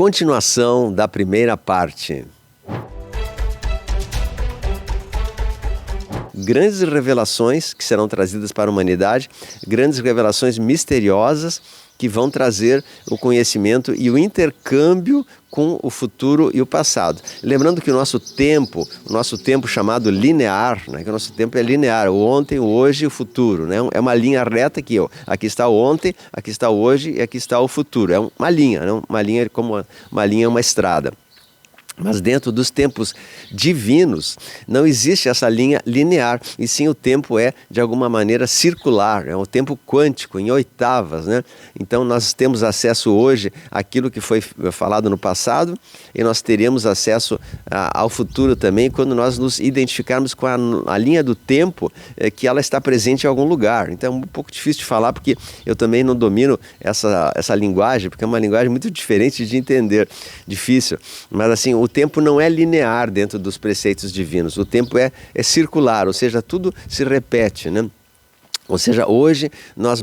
Continuação da primeira parte. Grandes revelações que serão trazidas para a humanidade, grandes revelações misteriosas que vão trazer o conhecimento e o intercâmbio com o futuro e o passado. Lembrando que o nosso tempo chamado linear, né, que o nosso tempo é linear, o ontem, o hoje e o futuro, né, é uma linha reta aqui, ó. Aqui está o ontem, aqui está o hoje e aqui está o futuro. É uma linha, né, uma linha como uma linha é uma estrada. Mas dentro dos tempos divinos não existe essa linha linear, e sim o tempo é de alguma maneira circular, é um tempo quântico, em oitavas, né? Então nós temos acesso hoje àquilo que foi falado no passado e nós teremos acesso ao futuro também quando nós nos identificarmos com a linha do tempo que ela está presente em algum lugar. Então é um pouco difícil de falar porque eu também não domino essa linguagem, porque é uma linguagem muito diferente de entender, difícil, mas assim, o tempo não é linear dentro dos preceitos divinos, o tempo é circular, ou seja, tudo se repete, né? Ou seja, hoje, nós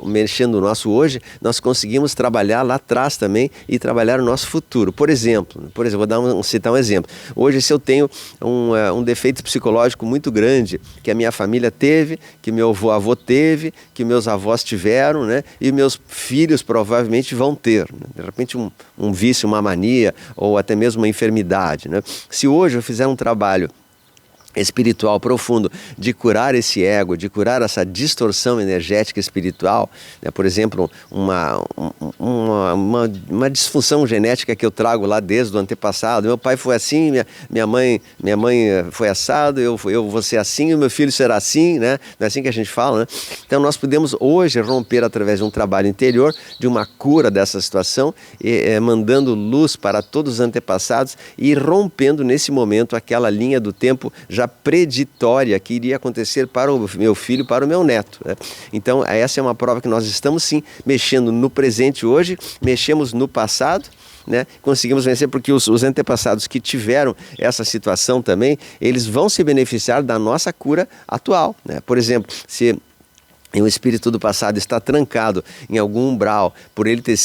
mexendo o nosso hoje, nós conseguimos trabalhar lá atrás também e trabalhar o nosso futuro. Por exemplo, vou citar um exemplo. Hoje, se eu tenho um defeito psicológico muito grande, que a minha família teve, que meu avô teve, que meus avós tiveram, né? E meus filhos provavelmente vão ter. Né? De repente, um vício, uma mania ou até mesmo uma enfermidade. Né? Se hoje eu fizer um trabalho espiritual profundo, de curar esse ego, de curar essa distorção energética espiritual, né? Por exemplo, uma disfunção genética que eu trago lá desde o antepassado. Meu pai foi assim, minha mãe foi assado, eu vou ser assim, e meu filho será assim, né? Não é assim que a gente fala, né? Então nós podemos hoje romper através de um trabalho interior, de uma cura dessa situação, mandando luz para todos os antepassados e rompendo nesse momento aquela linha do tempo já preditória que iria acontecer para o meu filho, para o meu neto, né? Então essa é uma prova que nós estamos sim mexendo no presente hoje, mexemos no passado, né? Conseguimos vencer porque os antepassados que tiveram essa situação também, eles vão se beneficiar da nossa cura atual, né? Por exemplo, se o espírito do passado está trancado em algum umbral, por ele ter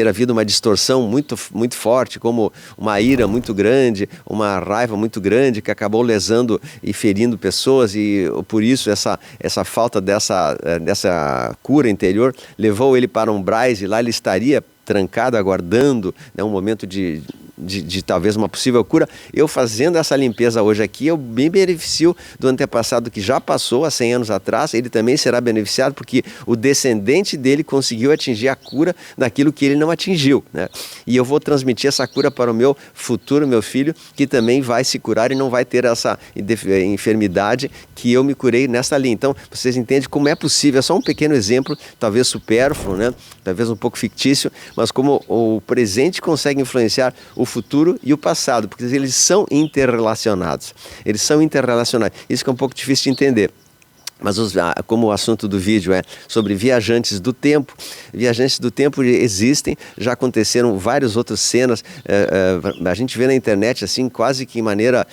havido uma distorção muito, muito forte, como uma ira muito grande, uma raiva muito grande que acabou lesando e ferindo pessoas, e por isso essa falta dessa cura interior levou ele para umbrais, e lá ele estaria trancado, aguardando, né, um momento de talvez uma possível cura. Eu fazendo essa limpeza hoje aqui, eu me beneficio do antepassado que já passou há 100 anos atrás, ele também será beneficiado porque o descendente dele conseguiu atingir a cura daquilo que ele não atingiu, né? E eu vou transmitir essa cura para o meu futuro, meu filho, que também vai se curar e não vai ter essa enfermidade que eu me curei nessa linha. Então, vocês entendem como é possível, é só um pequeno exemplo, talvez supérfluo, né? Talvez um pouco fictício, mas como o presente consegue influenciar o futuro e o passado, porque eles são interrelacionados. Eles são interrelacionados. Isso que é um pouco difícil de entender. Mas como o assunto do vídeo é sobre viajantes do tempo existem, já aconteceram várias outras cenas, a gente vê na internet assim, quase que em maneira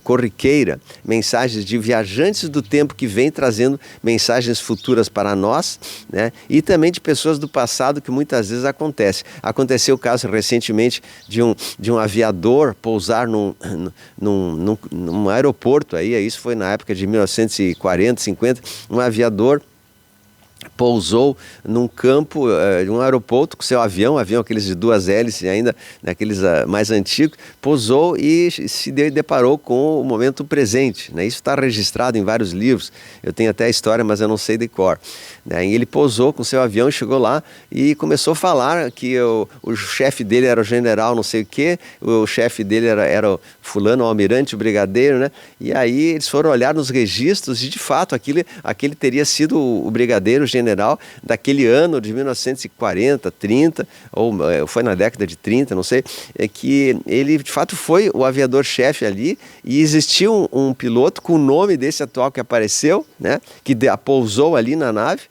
corriqueira, mensagens de viajantes do tempo que vêm trazendo mensagens futuras para nós, né? E também de pessoas do passado, que muitas vezes acontece. Aconteceu o caso recentemente de um aviador pousar num aeroporto, isso foi na época de 1940, 50, um aviador pousou num campo de um aeroporto com seu avião aqueles de 2 hélices ainda, daqueles mais antigos, pousou e se deparou com o momento presente, né? Isso está registrado em vários livros, eu tenho até a história, mas eu não sei de cor, né? E ele pousou com seu avião, chegou lá e começou a falar que o chefe dele era o general não sei o que, o chefe dele era o fulano, o almirante, o brigadeiro, né? E aí eles foram olhar nos registros e de fato aquele teria sido o brigadeiro general daquele ano de 1940, 30, ou foi na década de 30, não sei, que ele de fato foi o aviador-chefe ali, e existiu um piloto com o nome desse atual que apareceu, né, que pousou ali na nave,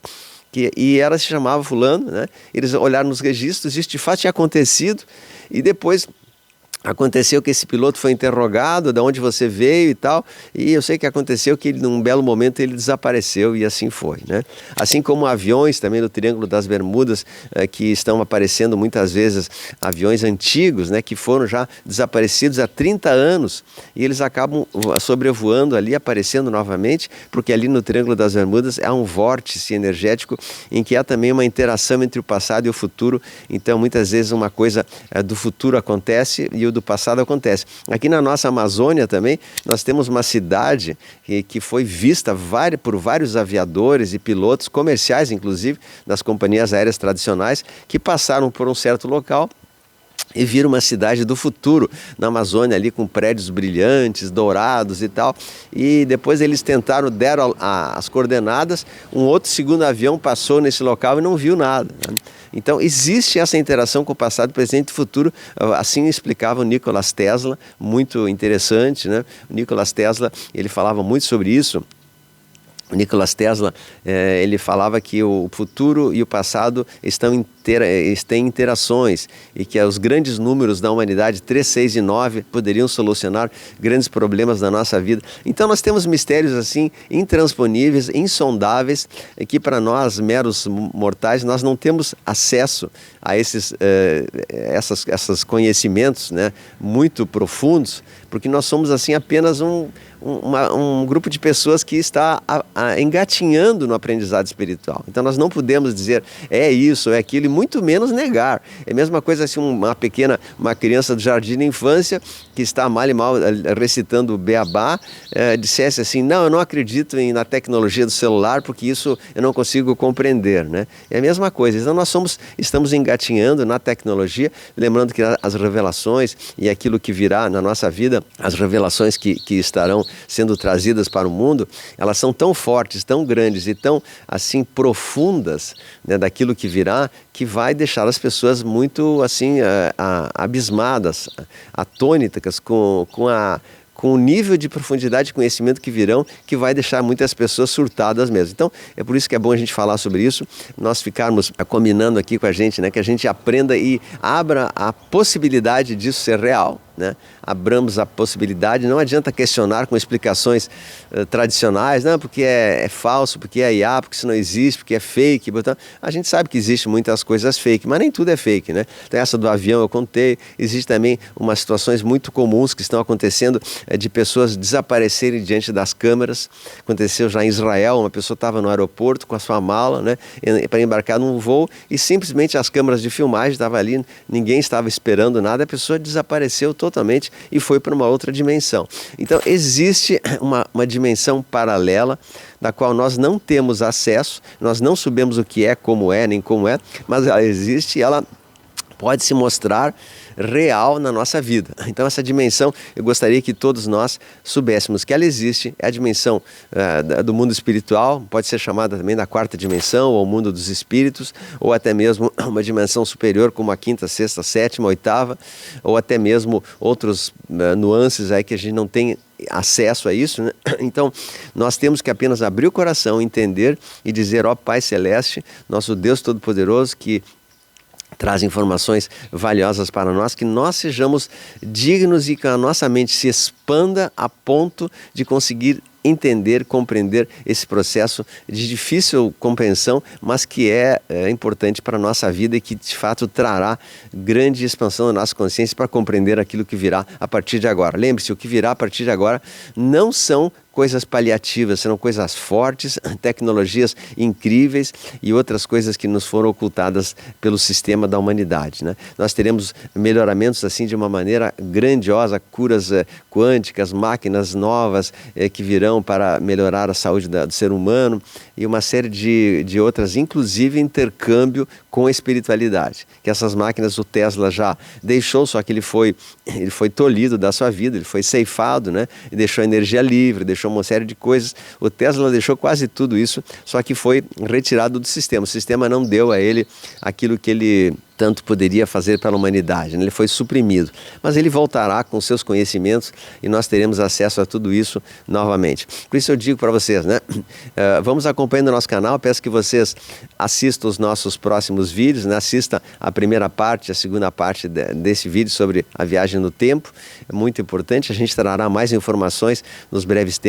e ela se chamava fulano, né? Eles olharam nos registros, isso de fato tinha acontecido, e depois Aconteceu que esse piloto foi interrogado, de onde você veio e tal, e eu sei que aconteceu que ele, num belo momento ele desapareceu e assim foi, né? Assim como aviões também no Triângulo das Bermudas, que estão aparecendo muitas vezes, aviões antigos, né, que foram já desaparecidos há 30 anos, e eles acabam sobrevoando ali, aparecendo novamente, porque ali no Triângulo das Bermudas há um vórtice energético em que há também uma interação entre o passado e o futuro, então muitas vezes uma coisa do futuro acontece e o do passado acontece. Aqui na nossa Amazônia também, nós temos uma cidade que foi vista por vários aviadores e pilotos comerciais, inclusive, das companhias aéreas tradicionais, que passaram por um certo local e viram uma cidade do futuro na Amazônia ali com prédios brilhantes, dourados e tal. E depois eles deram as coordenadas, um outro segundo avião passou nesse local e não viu nada, né? Então existe essa interação com o passado, presente e futuro, assim explicava o Nikola Tesla, muito interessante, né? O Nikola Tesla, ele falava muito sobre isso. O Nikola Tesla, ele falava que o futuro e o passado têm interações e que os grandes números da humanidade, 3, 6 e 9, poderiam solucionar grandes problemas da nossa vida. Então nós temos mistérios assim intransponíveis, insondáveis, que para nós, meros mortais, nós não temos acesso a esses conhecimentos, né, muito profundos, porque nós somos assim apenas um grupo de pessoas que está engatinhando no aprendizado espiritual. Então nós não podemos dizer é isso, é aquilo, e muito menos negar. É a mesma coisa se uma criança do jardim de infância que está mal e mal recitando o beabá, dissesse assim, não, eu não acredito na tecnologia do celular porque isso eu não consigo compreender, né? É a mesma coisa. Então nós estamos engatinhando na tecnologia, lembrando que as revelações e aquilo que virá na nossa vida, as revelações que estarão sendo trazidas para o mundo, elas são tão fortes, tão grandes e tão assim profundas, né, daquilo que virá, que vai deixar as pessoas muito assim abismadas, atônitas com o nível de profundidade de conhecimento que virão, que vai deixar muitas pessoas surtadas mesmo. Então, é por isso que é bom a gente falar sobre isso, nós ficarmos combinando aqui com a gente, né, que a gente aprenda e abra a possibilidade disso ser real, né? Abramos a possibilidade, não adianta questionar com explicações tradicionais, não, porque é falso, porque é IA, porque isso não existe, porque é fake. Então, a gente sabe que existe muitas coisas fake, mas nem tudo é fake, né? Então, essa do avião eu contei, existe também umas situações muito comuns que estão acontecendo de pessoas desaparecerem diante das câmeras. Aconteceu já em Israel, uma pessoa estava no aeroporto com a sua mala, né, para embarcar num voo e simplesmente as câmeras de filmagem estavam ali, ninguém estava esperando nada, a pessoa desapareceu totalmente e foi para uma outra dimensão. Então existe uma dimensão paralela da qual nós não temos acesso, nós não sabemos o que é, como é, nem como é, mas ela existe e ela pode se mostrar real na nossa vida. Então essa dimensão, eu gostaria que todos nós soubéssemos que ela existe, é a dimensão do mundo espiritual, pode ser chamada também da quarta dimensão, ou mundo dos espíritos, ou até mesmo uma dimensão superior como a quinta, sexta, sétima, oitava, ou até mesmo outros nuances aí que a gente não tem acesso a isso, né? Então nós temos que apenas abrir o coração, entender e dizer, ó Pai Celeste, nosso Deus Todo-Poderoso, que traz informações valiosas para nós, que nós sejamos dignos e que a nossa mente se expanda a ponto de conseguir entender, compreender esse processo de difícil compreensão, mas que é importante para a nossa vida e que de fato trará grande expansão da nossa consciência para compreender aquilo que virá a partir de agora. Lembre-se, o que virá a partir de agora não são coisas paliativas, serão coisas fortes, tecnologias incríveis e outras coisas que nos foram ocultadas pelo sistema da humanidade, né? Nós teremos melhoramentos assim de uma maneira grandiosa, curas quânticas, máquinas novas que virão para melhorar a saúde do ser humano e uma série de outras, inclusive intercâmbio com a espiritualidade, que essas máquinas o Tesla já deixou, só que ele foi tolhido da sua vida, ele foi ceifado, né? E deixou energia livre, deixou uma série de coisas. O Tesla deixou quase tudo isso, só que foi retirado do sistema. O sistema não deu a ele aquilo que ele tanto poderia fazer pela humanidade, né? Ele foi suprimido, mas ele voltará com seus conhecimentos e nós teremos acesso a tudo isso novamente. Por isso eu digo para vocês, né? Vamos acompanhando o nosso canal, peço que vocês assistam os nossos próximos vídeos, né? Assista a primeira parte, a segunda parte desse vídeo sobre a viagem no tempo, é muito importante, a gente trará mais informações nos breves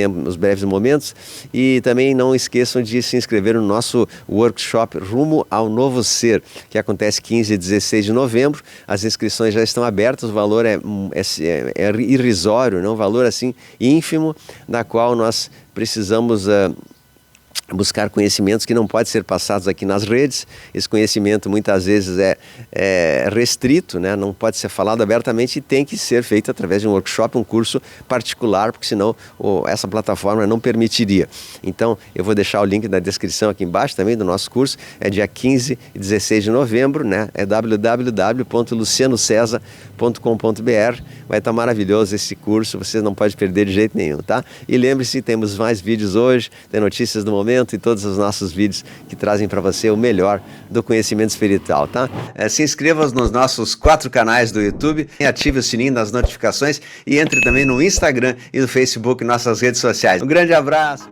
momentos, e também não esqueçam de se inscrever no nosso workshop Rumo ao Novo Ser, que acontece 15 e 16 de novembro. As inscrições já estão abertas, o valor é irrisório, né? Um valor assim ínfimo, da qual nós precisamos buscar conhecimentos que não podem ser passados aqui nas redes. Esse conhecimento muitas vezes é restrito, né? Não pode ser falado abertamente e tem que ser feito através de um workshop, um curso particular, porque senão essa plataforma não permitiria. Então eu vou deixar o link na descrição aqui embaixo também do nosso curso, é dia 15 e 16 de novembro, né? É www.lucianocesa.com.br. Vai estar maravilhoso esse curso, vocês não podem perder de jeito nenhum, tá? E lembre-se, temos mais vídeos hoje, tem notícias do momento e todos os nossos vídeos que trazem para você o melhor do conhecimento espiritual, tá? Se inscreva nos nossos 4 canais do YouTube, ative o sininho das notificações e entre também no Instagram e no Facebook, nossas redes sociais. Um grande abraço!